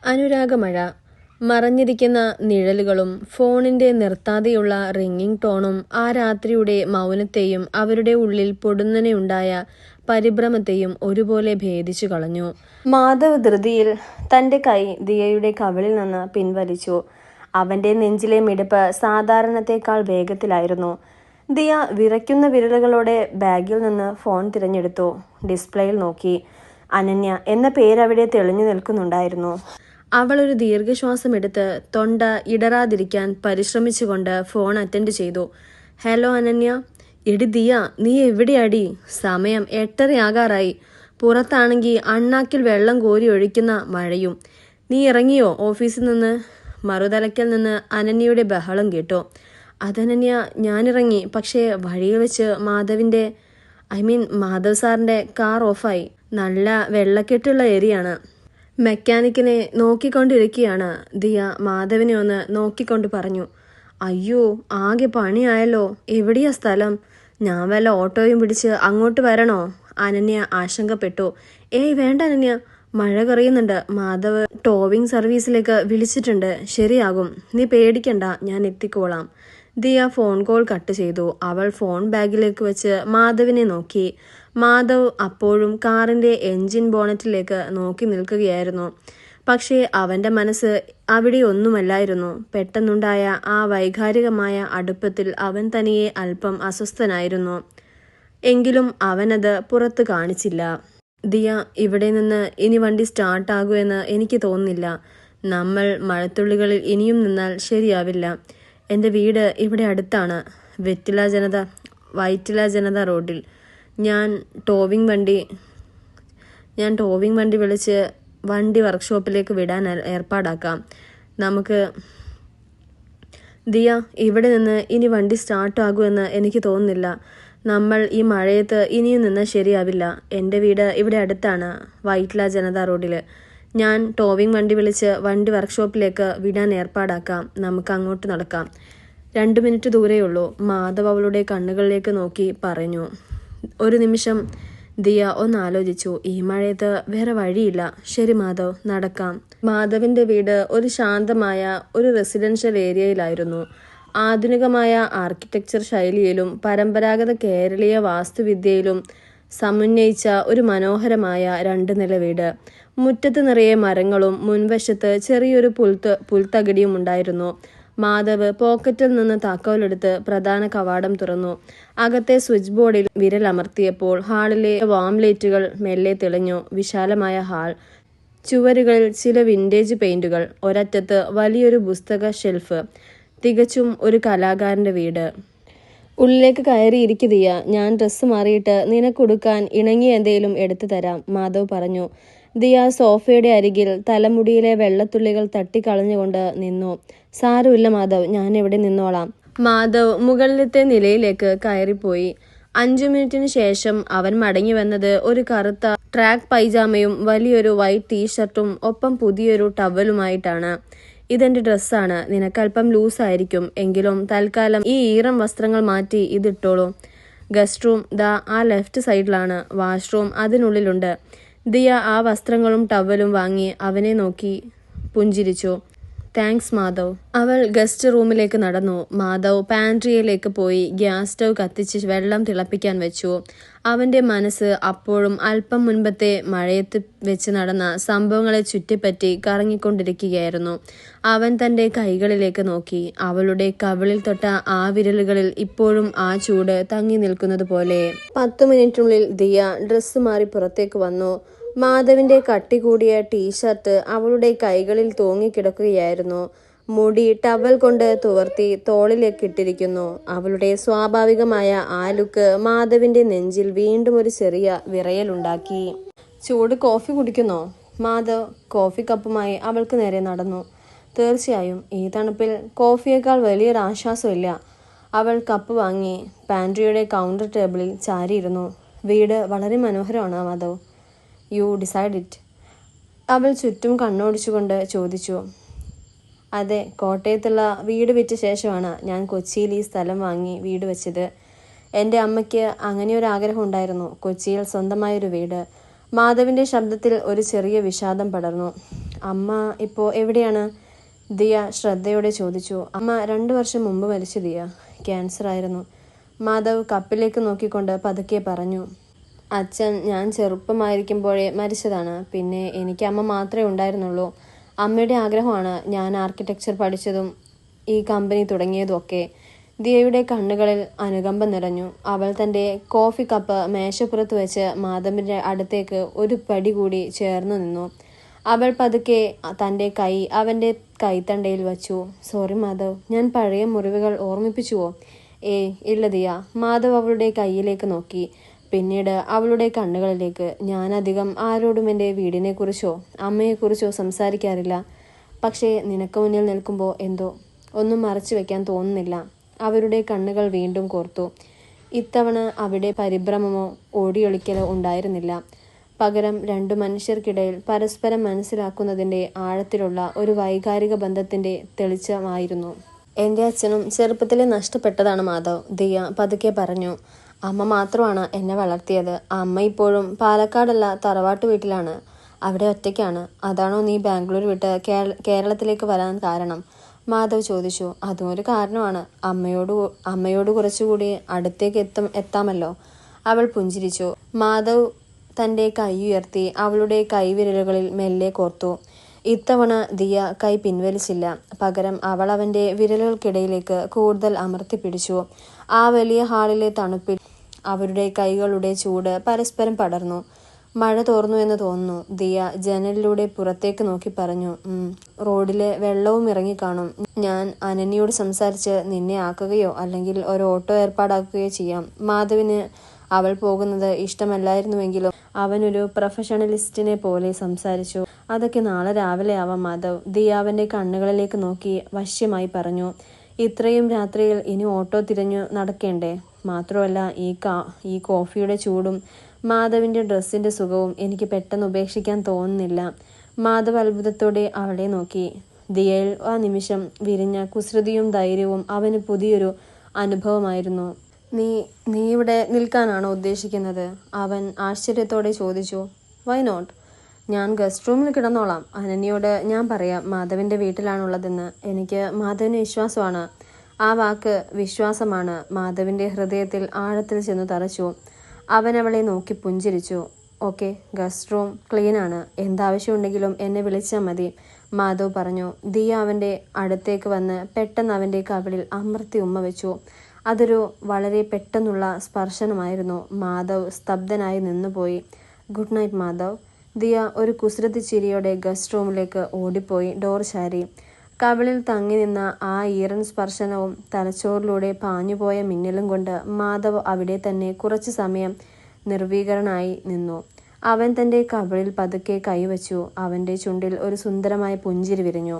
അനുരാഗമഴ. മറഞ്ഞിരിക്കുന്ന നിഴലുകളും ഫോണിന്റെ നിർത്താതെയുള്ള റിംഗിങ് ടോണും ആ രാത്രിയുടെ മൗനത്തെയും അവരുടെ ഉള്ളിൽ പൊടുന്നനെയുണ്ടായ പരിഭ്രമത്തെയും ഒരുപോലെ ഭേദിച്ചു കളഞ്ഞു. മാധവ് ധൃതിയിൽ തന്റെ കൈ ദിയയുടെ കവിളിൽ നിന്ന് പിൻവലിച്ചു. അവന്റെ നെഞ്ചിലെ മിടിപ്പ് സാധാരണത്തേക്കാൾ വേഗത്തിലായിരുന്നു. ദിയ വിറയ്ക്കുന്ന വിരലുകളോടെ ബാഗിൽ നിന്ന് ഫോൺ തിരഞ്ഞെടുത്തു. ഡിസ്പ്ലേയിൽ നോക്കി. അനന്യ എന്ന പേരവിടെ തെളിഞ്ഞു നിൽക്കുന്നുണ്ടായിരുന്നു. അവൾ ഒരു ദീർഘശ്വാസമെടുത്ത് തൊണ്ട ഇടറാതിരിക്കാൻ പരിശ്രമിച്ചുകൊണ്ട് ഫോൺ അറ്റൻഡ് ചെയ്തു. ഹലോ അനന്യ. എടി ദിയ, നീ എവിടെയാടി? സമയം 8:30 പുറത്താണെങ്കിൽ അണ്ണാക്കിൽ വെള്ളം കോരി ഒഴിക്കുന്ന മഴയും. നീ ഇറങ്ങിയോ ഓഫീസിൽ നിന്ന്? മറുതലയ്ക്കൽ നിന്ന് അനന്യയുടെ ബഹളം കേട്ടു. അതനന്യ, ഞാനിറങ്ങി. പക്ഷേ വഴിയിൽ വെച്ച് മാധവ് സാറിന്റെ കാർ ഓഫായി. നല്ല വെള്ളക്കെട്ടുള്ള ഏരിയയാണ്. മെക്കാനിക്കിനെ നോക്കിക്കൊണ്ടിരിക്കുകയാണ്. ദിയ മാധവിനെ ഒന്ന് നോക്കിക്കൊണ്ട് പറഞ്ഞു. അയ്യോ, ആകെ പണിയായല്ലോ. എവിടെയാ സ്ഥലം? ഞാൻ വല്ല ഓട്ടോയും പിടിച്ച് അങ്ങോട്ട് വരണോ? അനന്യ ആശങ്കപ്പെട്ടു. ഏയ് വേണ്ട അനന്യ, മഴ കറിയുന്നുണ്ട്. മാധവ് ടോവിംഗ് സർവീസിലേക്ക് വിളിച്ചിട്ടുണ്ട്. ശരിയാകും, നീ പേടിക്കണ്ട, ഞാൻ എത്തിക്കോളാം. ദിയ ഫോൺ കോൾ കട്ട് ചെയ്തു. അവൾ ഫോൺ ബാഗിലേക്ക് വെച്ച് മാധവിനെ നോക്കി. മാധവ് അപ്പോഴും കാറിന്റെ എൻജിൻ ബോണറ്റിലേക്ക് നോക്കി നിൽക്കുകയായിരുന്നു. പക്ഷേ അവന്റെ മനസ്സ് അവിടെ ഒന്നുമല്ലായിരുന്നു. പെട്ടെന്നുണ്ടായ ആ വൈകാരികമായ അടുപ്പത്തിൽ അവൻ തനിയെ അല്പം അസ്വസ്ഥനായിരുന്നു. എങ്കിലും അവനത് പുറത്ത് കാണിച്ചില്ല. ദിയ, ഇവിടെ നിന്ന് ഇനി വണ്ടി സ്റ്റാർട്ടാകുമെന്ന് എനിക്ക് തോന്നുന്നില്ല. നമ്മൾ മഴത്തുള്ളികളിൽ ഇനിയും നിന്നാൽ ശരിയാവില്ല. എൻ്റെ വീട് ഇവിടെ അടുത്താണ്, വൈറ്റില ജനത റോഡിൽ. ഞാൻ ടോവിംഗ് വണ്ടി വിളിച്ച് വണ്ടി വർക്ക്ഷോപ്പിലേക്ക് വിടാൻ ഏർപ്പാടാക്കാം. നമുക്ക്. ദിയ, ഇവിടെ നിന്ന് ഇനി വണ്ടി സ്റ്റാർട്ടാകുമെന്ന് എനിക്ക് തോന്നുന്നില്ല. നമ്മൾ ഈ മഴയത്ത് ഇനിയും നിന്നാൽ ശരിയാവില്ല. എൻ്റെ വീട് ഇവിടെ അടുത്താണ്, വൈറ്റില ജനത റോഡിൽ. ഞാൻ ടോവിംഗ് വണ്ടി വിളിച്ച് വണ്ടി വർക്ക്ഷോപ്പിലേക്ക് വിടാൻ ഏർപ്പാടാക്കാം. നമുക്ക് അങ്ങോട്ട് നടക്കാം. 2 മിനിറ്റ് ദൂരെയുള്ളൂ. മാധവ് അവളുടെ കണ്ണുകളിലേക്ക് നോക്കി പറഞ്ഞു. ഒരു നിമിഷം ദിയ ഒന്നാലോചിച്ചു. ഈ മഴയത്ത് വേറെ വഴിയില്ല. ശരി മാധവ്, നടക്കാം. മാധവിന്റെ വീട് ഒരു ശാന്തമായ ഒരു റെസിഡൻഷ്യൽ ഏരിയയിലായിരുന്നു. ആധുനികമായ ആർക്കിടെക്ചർ ശൈലിയിലും പരമ്പരാഗത കേരളീയ വാസ്തുവിദ്യയിലും സമന്വയിച്ച ഒരു മനോഹരമായ 2 നില വീട്. മുറ്റത്ത് നിറയെ മരങ്ങളും മുൻവശത്ത് ചെറിയൊരു പുൽത്തകിടിയും ഉണ്ടായിരുന്നു. മാധവ് പോക്കറ്റിൽ നിന്ന് താക്കോലെടുത്ത് പ്രധാന കവാടം തുറന്നു. അകത്തെ സ്വിച്ച് ബോർഡിൽ വിരലമർത്തിയപ്പോൾ ഹാളിലെ വാം ലൈറ്റുകൾ മെല്ലെ തെളിഞ്ഞു. വിശാലമായ ഹാൾ. ചുവരുകളിൽ ചില വിന്റേജ് പെയിന്റുകൾ. ഒരറ്റത്ത് വലിയൊരു പുസ്തക ഷെൽഫ്. തികച്ചും ഒരു കലാകാരന്റെ വീട്. ഉള്ളിലേക്ക് കയറിയിരിക്കുക. ഞാൻ ഡ്രസ്സ് മാറിയിട്ട് നിനക്കൊടുക്കാൻ ഇണങ്ങിയ എന്തേലും എടുത്തു തരാം, മാധവ് പറഞ്ഞു. ദിയ സോഫയുടെ അരികിൽ തലമുടിയിലെ വെള്ളത്തുള്ളികൾ തട്ടിക്കളഞ്ഞുകൊണ്ട് നിന്നു. സാരമില്ല മാധവ്, ഞാൻ ഇവിടെ നിന്നോളാം. മാധവ് മുകളിലത്തെ നിലയിലേക്ക് കയറിപ്പോയി. 5 മിനിറ്റിന് ശേഷം അവൻ മടങ്ങി വന്നത് ഒരു കറുത്ത ട്രാക്ക് പൈജാമയും വലിയൊരു വൈറ്റ് ടീഷർട്ടും ഒപ്പം പുതിയൊരു ടവലുമായിട്ടാണ്. ഇതെന്റെ ഡ്രസ്സാണ്. നിനക്കല്പം ലൂസായിരിക്കും. എങ്കിലും തൽക്കാലം ഈ ഈറം വസ്ത്രങ്ങൾ മാറ്റി ഇതിട്ടോളൂ. ഗസ്റ്റ് റൂം ദാ ആ ലെഫ്റ്റ് സൈഡിലാണ്. വാഷ്റൂം അതിനുള്ളിലുണ്ട്. ദിയ ആ വസ്ത്രങ്ങളും ടവലും വാങ്ങി അവനെ നോക്കി പുഞ്ചിരിച്ചു. താങ്ക്സ് മാധവ്. അവൾ ഗസ്റ്റ് റൂമിലേക്ക് നടന്നു. മാധവ് പാൻട്രിയിലേക്ക് പോയി ഗ്യാസ് സ്റ്റൗ കത്തിച്ച് വെള്ളം തിളപ്പിക്കാൻ വെച്ചു. അവന്റെ മനസ്സ് അപ്പോഴും അല്പം മുൻപത്തെ മഴയത്ത് വെച്ച് നടന്ന സംഭവങ്ങളെ ചുറ്റിപ്പറ്റി കറങ്ങിക്കൊണ്ടിരിക്കുകയായിരുന്നു. അവൻ തന്റെ കൈകളിലേക്ക് നോക്കി. അവളുടെ കവിളിൽ തൊട്ട ആ വിരലുകളിൽ ഇപ്പോഴും ആ ചൂട് തങ്ങി നിൽക്കുന്നത് പോലെ. 10 മിനിറ്റിനുള്ളിൽ ദിയ ഡ്രസ്സ് മാറി പുറത്തേക്ക് വന്നു. മാധവിന്റെ കട്ടി കൂടിയ ടീഷർട്ട് അവളുടെ കൈകളിൽ തൂങ്ങിക്കിടക്കുകയായിരുന്നു. മുടി ടവൽ കൊണ്ട് തുവർത്തി തോളിലേക്ക് ഇട്ടിരിക്കുന്നു. അവളുടെ സ്വാഭാവികമായ ആ ലുക്ക് മാധവിന്റെ നെഞ്ചിൽ വീണ്ടും ഒരു ചെറിയ വിറയലുണ്ടാക്കി. ചൂട് കോഫി കുടിക്കുന്നോ? മാധവ് കോഫി കപ്പുമായി അവൾക്ക് നേരെ നടന്നു. തീർച്ചയായും, ഈ തണുപ്പിൽ കോഫിയേക്കാൾ വലിയൊരു ആശ്വാസമില്ല. അവൾ കപ്പ് വാങ്ങി പാൻട്രിയുടെ കൗണ്ടർ ടേബിളിൽ ചാരിയിരുന്നു. വീട് വളരെ മനോഹരമാണ് മാധവ്. You decide it? അവൾ ചുറ്റും കണ്ണോടിച്ചുകൊണ്ട് ചോദിച്ചു. അതെ, കോട്ടയത്തുള്ള വീട് വിറ്റ ശേഷമാണ് ഞാൻ കൊച്ചിയിൽ ഈ സ്ഥലം വാങ്ങി വീട് വെച്ചത്. എൻ്റെ അമ്മയ്ക്ക് അങ്ങനെയൊരാഗ്രഹം ഉണ്ടായിരുന്നു, കൊച്ചിയിൽ സ്വന്തമായൊരു വീട്. മാധവിൻ്റെ ശബ്ദത്തിൽ ഒരു ചെറിയ വിഷാദം പടർന്നു. അമ്മ ഇപ്പോൾ എവിടെയാണ്? ദിയ ശ്രദ്ധയോടെ ചോദിച്ചു. അമ്മ 2 വർഷം മുമ്പ് മരിച്ചു ദിയ. ക്യാൻസർ ആയിരുന്നു. മാധവ് കപ്പിലേക്ക് നോക്കിക്കൊണ്ട് പതുക്കെ പറഞ്ഞു. അച്ഛൻ ഞാൻ ചെറുപ്പമായിരിക്കുമ്പോഴേ മരിച്ചതാണ്. പിന്നെ എനിക്ക് അമ്മ മാത്രമേ ഉണ്ടായിരുന്നുള്ളൂ. അമ്മയുടെ ആഗ്രഹമാണ് ഞാൻ ആർക്കിടെക്ചർ പഠിച്ചതും ഈ കമ്പനി തുടങ്ങിയതും ഒക്കെ. ദിയയുടെ കണ്ണുകളിൽ അനുകമ്പ നിറഞ്ഞു. അവൾ തൻ്റെ കോഫി കപ്പ് മേശപ്പുറത്ത് വെച്ച് മാധവിൻ്റെ അടുത്തേക്ക് ഒരു പടി കൂടി ചേർന്നു നിന്നു. അവൾ പതുക്കെ തൻ്റെ കൈ അവൻ്റെ കൈത്തണ്ടയിൽ വച്ചു. സോറി മാധവ്, ഞാൻ പഴയ മുറിവുകൾ ഓർമ്മിപ്പിച്ചുവോ? ഇല്ല ദിയ. മാധവ് അവളുടെ കൈയിലേക്ക് നോക്കി. പിന്നീട് അവളുടെ കണ്ണുകളിലേക്ക്. ഞാനധികം ആരോടും എൻ്റെ വീടിനെക്കുറിച്ചോ അമ്മയെക്കുറിച്ചോ സംസാരിക്കാറില്ല. പക്ഷേ നിനക്ക് മുന്നിൽ നിൽക്കുമ്പോൾ എന്തോ ഒന്നും മറച്ചു വയ്ക്കാൻ തോന്നുന്നില്ല. അവരുടെ കണ്ണുകൾ വീണ്ടും കോർത്തു. ഇത്തവണ അവിടെ പരിഭ്രമമോ ഓടിയൊളിക്കലോ ഉണ്ടായിരുന്നില്ല. പകരം 2 മനുഷ്യർക്കിടയിൽ പരസ്പരം മനസ്സിലാക്കുന്നതിൻ്റെ ആഴത്തിലുള്ള ഒരു വൈകാരിക ബന്ധത്തിൻ്റെ തെളിച്ചമായിരുന്നു. എൻ്റെ അച്ഛനും ചെറുപ്പത്തിലെ നഷ്ടപ്പെട്ടതാണ് മാധവ്, ദിയ പതുക്കെ പറഞ്ഞു. അമ്മ മാത്രമാണ് എന്നെ വളർത്തിയത്. അമ്മ ഇപ്പോഴും പാലക്കാടല്ല, തറവാട്ട് വീട്ടിലാണ്. അവിടെ ഒറ്റയ്ക്കാണ്. അതാണോ നീ ബാംഗ്ലൂർ വിട്ട് കേരളത്തിലേക്ക് വരാൻ കാരണം? മാധവ് ചോദിച്ചു. അതും ഒരു കാരണമാണ്. അമ്മയോട് കുറച്ചുകൂടി അടുത്തേക്ക് എത്താമല്ലോ. അവൾ പുഞ്ചിരിച്ചു. മാധവ് തൻ്റെ കൈ ഉയർത്തി അവളുടെ കൈവിരലുകളിൽ മെല്ലെ കോർത്തു. ഇത്തവണ ദിയ കൈ പിൻവലിച്ചില്ല. പകരം അവൾ അവൻ്റെ വിരലുകൾക്കിടയിലേക്ക് കൂടുതൽ അമർത്തി പിടിച്ചു. ആ വലിയ ഹാളിലെ തണുപ്പിൽ അവരുടെ കൈകളുടെ ചൂട് പരസ്പരം പടർന്നു. മഴ തോർന്നു എന്ന് തോന്നുന്നു. ദിയ ജനലിലൂടെ പുറത്തേക്ക് നോക്കി പറഞ്ഞു. റോഡിലെ വെള്ളവും ഇറങ്ങിക്കാണും. ഞാൻ അനന്യയോട് സംസാരിച്ച് നിന്നെ ആക്കുകയോ അല്ലെങ്കിൽ ഒരു ഓട്ടോ ഏർപ്പാടാക്കുകയോ ചെയ്യാം. മാധവിന് അവൾ പോകുന്നത് ഇഷ്ടമല്ലായിരുന്നുവെങ്കിലും അവനൊരു പ്രൊഫഷണലിസ്റ്റിനെ പോലെ സംസാരിച്ചു. അതൊക്കെ നാളെ രാവിലെ ആവാം മാധവ്. ദിയ അവൻ്റെ കണ്ണുകളിലേക്ക് നോക്കി വശ്യമായി പറഞ്ഞു. ഇത്രയും രാത്രിയിൽ ഇനി ഓട്ടോ തിരഞ്ഞു നടക്കേണ്ടേ? മാത്രമല്ല ഈ കോഫിയുടെ ചൂടും മാധവിൻ്റെ ഡ്രസ്സിൻ്റെ സുഖവും എനിക്ക് പെട്ടെന്ന് ഉപേക്ഷിക്കാൻ തോന്നുന്നില്ല. മാധവ് അത്ഭുതത്തോടെ അവളെ നോക്കി. ദിയയിൽ ആ നിമിഷം വിരിഞ്ഞ കുസൃതിയും ധൈര്യവും അവന് പുതിയൊരു അനുഭവമായിരുന്നു. നീ ഇവിടെ നിൽക്കാനാണോ ഉദ്ദേശിക്കുന്നത്? അവൻ ആശ്ചര്യത്തോടെ ചോദിച്ചു. Why not? ഞാൻ ഗസ്റ്റ് റൂമിൽ കിടന്നോളാം. അനന്യയോട് ഞാൻ പറയാം മാധവിൻ്റെ വീട്ടിലാണുള്ളതെന്ന്. എനിക്ക് മാധവിന് വിശ്വാസമാണ്. ആ വാക്ക് വിശ്വാസമാണ് മാധവിൻ്റെ ഹൃദയത്തിൽ ആഴത്തിൽ ചെന്ന് തറച്ചു. അവൻ അവളെ നോക്കി പുഞ്ചിരിച്ചു. ഓക്കെ, ഗസ്റ്റ് റൂം ക്ലീനാണ്. എന്താവശ്യമുണ്ടെങ്കിലും എന്നെ വിളിച്ചാൽ മതി, മാധവ് പറഞ്ഞു. ദിയ അവൻ്റെ അടുത്തേക്ക് വന്ന് പെട്ടെന്ന് അവൻ്റെ കവിളിൽ അമർത്തി ഉമ്മ വെച്ചു. അതൊരു വളരെ പെട്ടെന്നുള്ള സ്പർശനമായിരുന്നു. മാധവ് സ്തബ്ധനായി നിന്നുപോയി. Good night Madhav. ദിയ ഒരു കുസൃതി ചിരിയോടെ ഗസ്റ്റ് റൂമിലേക്ക് ഓടിപ്പോയി ഡോർ ചാരി. കവിളിൽ തങ്ങി നിന്ന ആ ഈറൻ സ്പർശനവും തലച്ചോറിലൂടെ പാഞ്ഞുപോയ മിന്നലും കൊണ്ട് മാധവ് അവിടെ തന്നെ കുറച്ചു സമയം നിർവീകരണനായി നിന്നു. അവൻ തൻ്റെ കവിളിൽ പതുക്കെ കൈവച്ചു. അവൻ്റെ ചുണ്ടിൽ ഒരു സുന്ദരമായ പുഞ്ചിരി വിരിഞ്ഞു.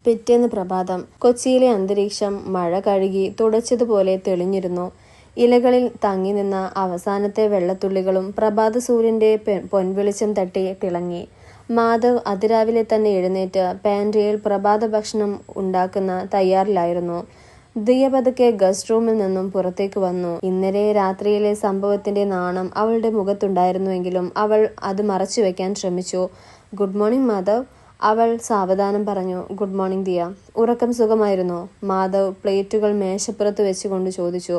പിറ്റേന്ന് പ്രഭാതം. കൊച്ചിയിലെ അന്തരീക്ഷം മഴ കഴുകി തുടച്ചതുപോലെ തെളിഞ്ഞിരുന്നു. ഇലകളിൽ തങ്ങി നിന്ന അവസാനത്തെ വെള്ളത്തുള്ളികളും പ്രഭാത സൂര്യൻ്റെ പൊൻവെളിച്ചം തട്ടി തിളങ്ങി. മാധവ് അതിരാവിലെ തന്നെ എഴുന്നേറ്റ് പാൻട്രിയിൽ പ്രഭാത ഭക്ഷണം ഉണ്ടാക്കുന്ന തയ്യാറിലായിരുന്നു. ദിയ പതുക്കെ ഗസ്റ്റ് റൂമിൽ നിന്നും പുറത്തേക്ക് വന്നു. ഇന്നലെ രാത്രിയിലെ സംഭവത്തിന്റെ നാണം അവളുടെ മുഖത്തുണ്ടായിരുന്നുവെങ്കിലും അവൾ അത് മറച്ചു വെക്കാൻ ശ്രമിച്ചു. ഗുഡ് മോർണിംഗ് മാധവ്, അവൾ സാവധാനം പറഞ്ഞു. Good morning Diya. ഉറക്കം സുഖമായിരുന്നോ? മാധവ് പ്ലേറ്റുകൾ മേശപ്പുറത്ത് വെച്ചുകൊണ്ട് ചോദിച്ചു.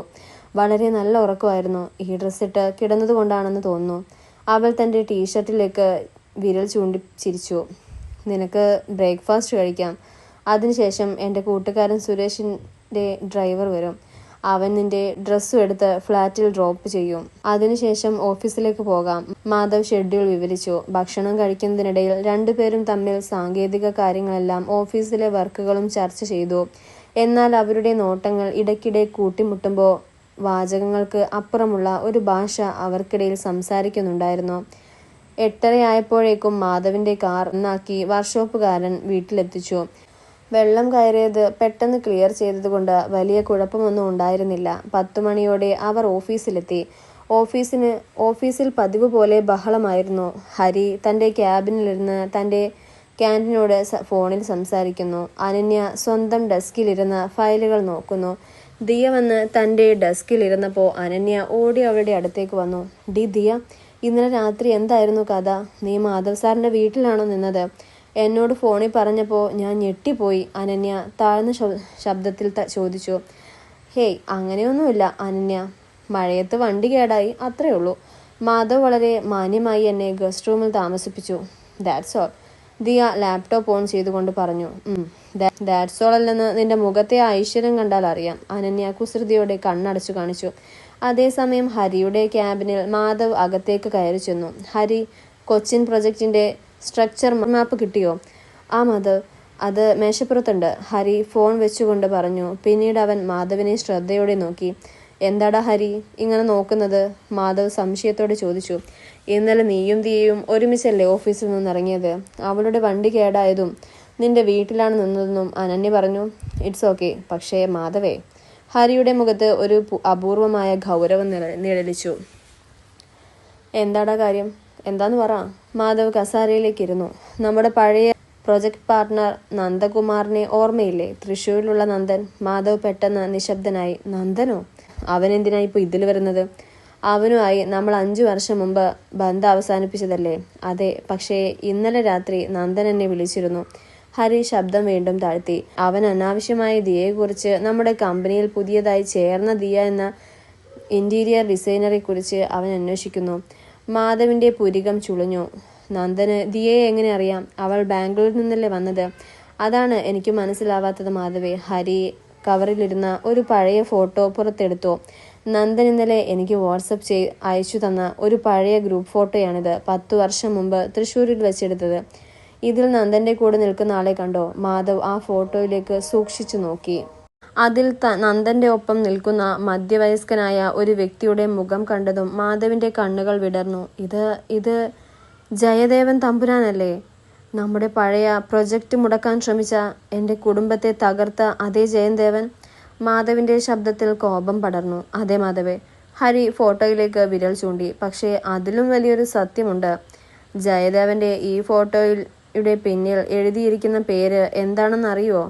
വളരെ നല്ല ഉറക്കമായിരുന്നു. ഈ ഡ്രസ്സിട്ട് കിടന്നതുകൊണ്ടാണെന്ന് തോന്നുന്നു. അവൾ തൻ്റെ ടീഷർട്ടിലേക്ക് വിരൽ ചൂണ്ടി ചിരിച്ചു. നിനക്ക് ബ്രേക്ക്ഫാസ്റ്റ് കഴിക്കാം. അതിനുശേഷം എൻ്റെ കൂട്ടുകാരൻ സുരേഷിൻ്റെ ഡ്രൈവർ വരും. അവൻ നിന്റെ ഡ്രസ്സും എടുത്ത് ഫ്ലാറ്റിൽ ഡ്രോപ്പ് ചെയ്യും. അതിനുശേഷം ഓഫീസിലേക്ക് പോകാം. മാധവ് ഷെഡ്യൂൾ വിവരിച്ചു. ഭക്ഷണം കഴിക്കുന്നതിനിടയിൽ രണ്ടുപേരും തമ്മിൽ സാങ്കേതിക കാര്യങ്ങളെല്ലാം ഓഫീസിലെ വർക്കുകളും ചർച്ച ചെയ്തു. എന്നാൽ അവരുടെ നോട്ടങ്ങൾ ഇടയ്ക്കിടെ കൂട്ടിമുട്ടുമ്പോൾ വാചകങ്ങൾക്ക് അപ്പുറമുള്ള ഒരു ഭാഷ അവർക്കിടയിൽ സംസാരിക്കുന്നുണ്ടായിരുന്നു. 8:30 മാധവിൻ്റെ കാർ നന്നാക്കി വർക്ക്ഷോപ്പുകാരൻ വീട്ടിലെത്തിച്ചു. വെള്ളം കയറിയത് പെട്ടെന്ന് ക്ലിയർ ചെയ്തതുകൊണ്ട് വലിയ കുഴപ്പമൊന്നും ഉണ്ടായിരുന്നില്ല. 10 മണിയോടെ അവർ ഓഫീസിലെത്തി. ഓഫീസിൽ പതിവ് പോലെ ബഹളമായിരുന്നു. ഹരി തൻ്റെ ക്യാബിനിലിരുന്ന് തൻ്റെ ക്യാൻറ്റീനോട് ഫോണിൽ സംസാരിക്കുന്നു. അനന്യ സ്വന്തം ഡെസ്കിലിരുന്ന് ഫയലുകൾ നോക്കുന്നു. ദിയ വന്ന് തൻ്റെ ഡെസ്കിലിരുന്നപ്പോൾ അനന്യ ഓടി അവളുടെ അടുത്തേക്ക് വന്നു. ദിയ, ഇന്നലെ രാത്രി എന്തായിരുന്നു കഥ? നീ മാധവ് സാറിൻ്റെ വീട്ടിലാണോ നിന്നത്? എന്നോട് ഫോണിൽ പറഞ്ഞപ്പോൾ ഞാൻ ഞെട്ടിപ്പോയി, അനന്യ താഴ്ന്ന ശബ്ദത്തിൽ ചോദിച്ചു. ഹേയ്, അങ്ങനെയൊന്നുമില്ല അനന്യ. മഴയത്ത് വണ്ടി കേടായി, അത്രേ ഉള്ളൂ. മാധവ് വളരെ മാന്യമായി എന്നെ ഗസ്റ്റ് റൂമിൽ താമസിപ്പിച്ചു. That's all, Diya laptop on ചെയ്തുകൊണ്ട് പറഞ്ഞു. ദാറ്റ്സ് ഓൾ അല്ലെന്ന് നിന്റെ മുഖത്തെ ഐശ്വര്യം കണ്ടാൽ അറിയാം, അനന്യ കുസൃതിയോടെ കണ്ണടച്ചു കാണിച്ചു. അതേസമയം ഹരിയുടെ ക്യാബിനിൽ മാധവ് അകത്തേക്ക് കയറി ചെന്നു. ഹരി, കൊച്ചിൻ പ്രൊജക്റ്റിന്റെ സ്ട്രക്ചർ മാപ്പ് കിട്ടിയോ? ആ മാധവ്, അത് മേശപ്പുറത്തുണ്ട്, ഹരി ഫോൺ വെച്ചുകൊണ്ട് പറഞ്ഞു. പിന്നീട് അവൻ മാധവിനെ ശ്രദ്ധയോടെ നോക്കി. എന്താടാ ഹരി ഇങ്ങനെ നോക്കുന്നത്? മാധവ് സംശയത്തോടെ ചോദിച്ചു. ഇന്നലെ നീയും ദിയയും ഒരുമിച്ചല്ലേ ഓഫീസിൽ നിന്നിറങ്ങിയത്? അവളുടെ വണ്ടി കേടായതും നിന്റെ വീട്ടിലാണ് നിന്നതെന്നും അനന്യ പറഞ്ഞു. It's okay. പക്ഷേ മാധവേ, ഹരിയുടെ മുഖത്ത് ഒരു അപൂർവമായ ഗൗരവം നിഴലിച്ചു. എന്താടാ കാര്യം? എന്താന്ന് പറ. മാധവ് കസാരയിലേക്ക് ഇരുന്നു. നമ്മുടെ പഴയ പ്രൊജക്ട് പാർട്ട്ണർ നന്ദകുമാറിനെ ഓർമ്മയില്ലേ? തൃശ്ശൂരിലുള്ള നന്ദൻ. മാധവ് പെട്ടെന്ന് നിശബ്ദനായി. നന്ദനോ? അവനെന്തിനാ ഇപ്പോൾ ഇതിൽ വരുന്നത്? അവനുമായി നമ്മൾ 5 വർഷം മുമ്പ് ബന്ധം അവസാനിപ്പിച്ചതല്ലേ? അതെ, പക്ഷേ ഇന്നലെ രാത്രി നന്ദൻ എന്നെ വിളിച്ചിരുന്നു. ഹരി ശബ്ദം വീണ്ടും താഴ്ത്തി. അവൻ അനാവശ്യമായ ദിയയെക്കുറിച്ച്, നമ്മുടെ കമ്പനിയിൽ പുതിയതായി ചേർന്ന ദിയ എന്ന ഇന്റീരിയർ ഡിസൈനറെ കുറിച്ച് അവൻ അന്വേഷിക്കുന്നു. മാധവിന്റെ പുരികം ചുളിഞ്ഞു. നന്ദന് ദിയയെ എങ്ങനെ അറിയാം? അവൾ ബാംഗ്ലൂരിൽ നിന്നല്ലേ വന്നത്? അതാണ് എനിക്ക് മനസ്സിലാവാത്തത് മാധവേ. ഹരി കവറിലിരുന്ന ഒരു പഴയ ഫോട്ടോ പുറത്തെടുത്തു. നന്ദൻ ഇന്നലെ എനിക്ക് വാട്സപ്പ് അയച്ചു തന്ന ഒരു പഴയ ഗ്രൂപ്പ് ഫോട്ടോയാണിത്. 10 വർഷം മുമ്പ് തൃശ്ശൂരിൽ വെച്ചെടുത്തത്. ഇതിൽ നന്ദന്റെ കൂടെ നിൽക്കുന്ന ആളെ കണ്ടോ? മാധവ് ആ ഫോട്ടോയിലേക്ക് സൂക്ഷിച്ചു നോക്കി. അതിൽ നന്ദന്റെ ഒപ്പം നിൽക്കുന്ന മധ്യവയസ്കനായ ഒരു വ്യക്തിയുടെ മുഖം കണ്ടതും മാധവിന്റെ കണ്ണുകൾ വിടർന്നു. ഇത് ജയദേവൻ തമ്പുരാനല്ലേ? നമ്മുടെ പഴയ പ്രൊജക്റ്റ് മുടക്കാൻ ശ്രമിച്ച, എൻ്റെ കുടുംബത്തെ തകർത്ത അതേ ജയദേവൻ? മാധവിന്റെ ശബ്ദത്തിൽ കോപം പടർന്നു. അതെ മാധവേ. ഹരി ഫോട്ടോയിലേക്ക് വിരൽ ചൂണ്ടി. പക്ഷേ അതിലും വലിയൊരു സത്യമുണ്ട്. ജയദേവന്റെ ഈ ഫോട്ടോയുടെ പിന്നിൽ എഴുതിയിരിക്കുന്ന പേര് എന്താണെന്നറിയോ?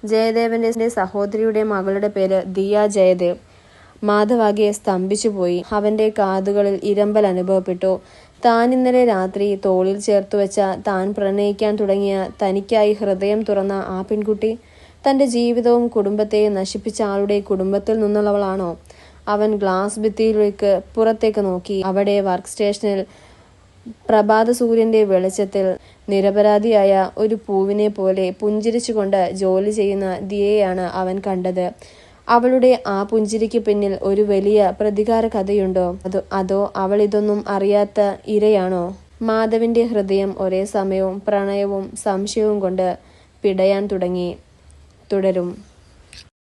ജയദേവന്റെ സഹോദരിയുടെ മകളുടെ പേര് ദിയ ജയദേവ്. മാധവാകെ സ്തംഭിച്ചുപോയി. അവന്റെ കാതുകളിൽ ഇരമ്പൽ അനുഭവപ്പെട്ടു. താൻ ഇന്നലെ രാത്രി തോളിൽ ചേർത്തുവെച്ച, താൻ പ്രണയിക്കാൻ തുടങ്ങിയ, തനിക്കായി ഹൃദയം തുറന്ന ആ പെൺകുട്ടി തന്റെ ജീവിതവും കുടുംബത്തെയും നശിപ്പിച്ച ആളുടെ കുടുംബത്തിൽ നിന്നുള്ളവളാണോ? അവൻ ഗ്ലാസ് ഭിത്തിയിലേക്ക് പുറത്തേക്ക് നോക്കി. അവിടെ വർക്ക് സ്റ്റേഷനിൽ പ്രഭാത സൂര്യന്റെ വെളിച്ചത്തിൽ നിരപരാധിയായ ഒരു പൂവിനെ പോലെ പുഞ്ചിരിച്ചുകൊണ്ട് ജോലി ചെയ്യുന്ന ദിയയാണ് അവൻ കണ്ടത്. അവളുടെ ആ പുഞ്ചിരിക്ക് പിന്നിൽ ഒരു വലിയ പ്രതികാര കഥയുണ്ടോ? അതോ അവൾ ഇതൊന്നും അറിയാത്ത ഇരയാണോ? മാധവിന്റെ ഹൃദയം ഒരേ സമയവും പ്രണയവും സംശയവും കൊണ്ട് പിടയാൻ തുടങ്ങി. തുടരും.